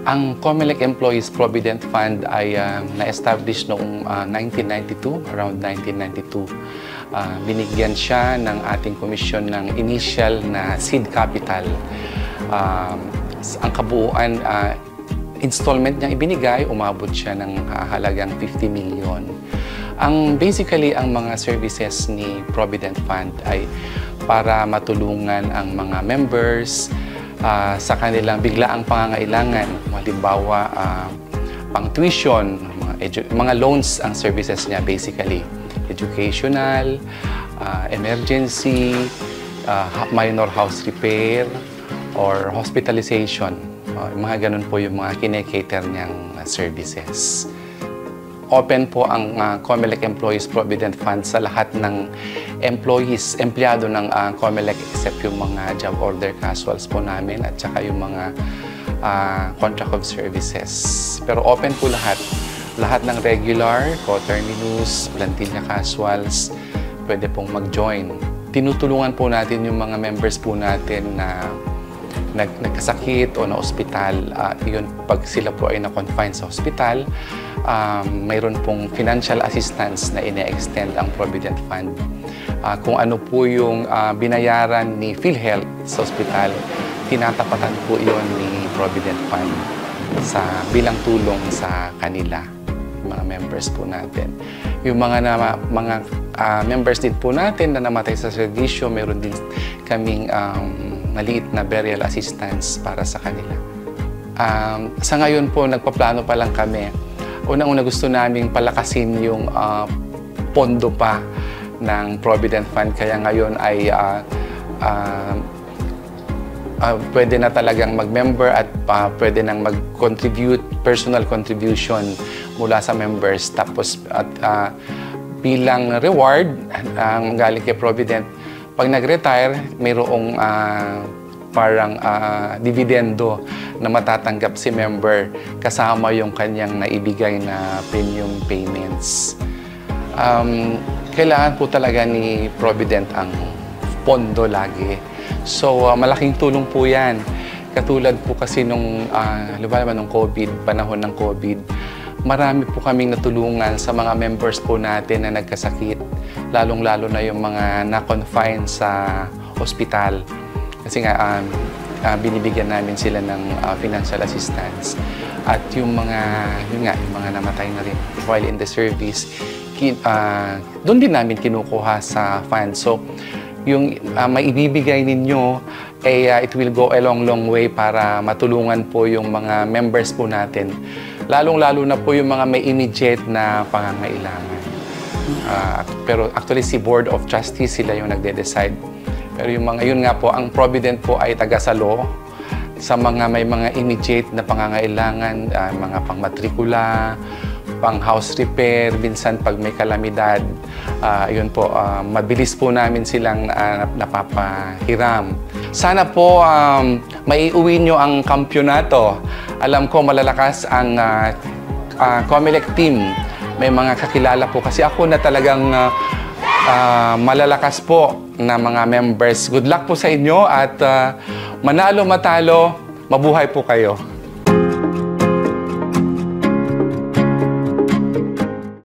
Ang COMELEC Employees Provident Fund ay na-establish noong 1992, around 1992. Binigyan siya ng ating komisyon ng initial na seed capital. Ang kabuuan, installment niya ibinigay, umabot siya ng halagang 50 million. Basically, ang mga services ni Provident Fund ay para matulungan ang mga members sa kanilang biglaang pangangailangan. Halimbawa, pang tuition, mga loans ang services niya basically. Educational, emergency, minor house repair, or hospitalization. Mga ganun po yung mga kinekater niyang services. Open po ang COMELEC Employees Provident Fund sa lahat ng employees, empleyado ng COMELEC except yung mga job order casuals po namin at saka yung mga contract of services. Pero open po lahat ng regular, co-terminus, plantilla casuals, pwede pong mag-join. Tinutulungan po natin yung mga members po natin na nagkasakit o na ospital. Yun, pag sila po ay na-confine sa ospital, mayroon pong financial assistance na ine-extend ang Provident Fund. Kung ano po yung binayaran ni PhilHealth sa ospital, tinatapatan po yun ni Provident Fund bilang tulong sa kanila, mga members po natin. Yung mga members din po natin na namatay sa serbisyo, mayroon din kaming maliit na burial assistance para sa kanila. Sa ngayon po, nagpaplano pa lang kami. Unang-una gusto naming palakasin yung pondo pa ng Provident Fund. Kaya ngayon ay pwede na talagang mag-member at pwede nang mag-contribute, personal contribution mula sa members. Tapos bilang reward, ang galing kay Provident, pag nag-retire, mayroong parang dividendo na matatanggap si member kasama yung kanyang naibigay na premium payments. Kailangan po talaga ni Provident ang pondo lagi. So, malaking tulong po yan. Katulad po kasi nung panahon ng COVID, marami po kaming natulungan sa mga members po natin na nagkasakit, lalong-lalo na yung mga na-confine sa ospital. Kasi nga, binibigyan namin sila ng financial assistance. At yung mga namatay na rin while in the service, doon din namin kinukuha sa fund. So, yung maibibigay ninyo, it will go a long way para matulungan po yung mga members po natin. Lalong-lalo na po yung mga may immediate na pangangailangan. Pero actually, si Board of Trustees, sila yung nagde-decide. Pero yun nga po, ang Provident po ay taga-salo sa may mga immediate na pangangailangan, mga pangmatrikula, pang-house repair, minsan pag may kalamidad, yun po, mabilis po namin silang napapahiram. Sana po maiuwi nyo ang kampyonato. Alam ko malalakas ang COMELEC team. May mga kakilala po kasi ako na talagang malalakas po na mga members. Good luck po sa inyo at manalo matalo, mabuhay po kayo.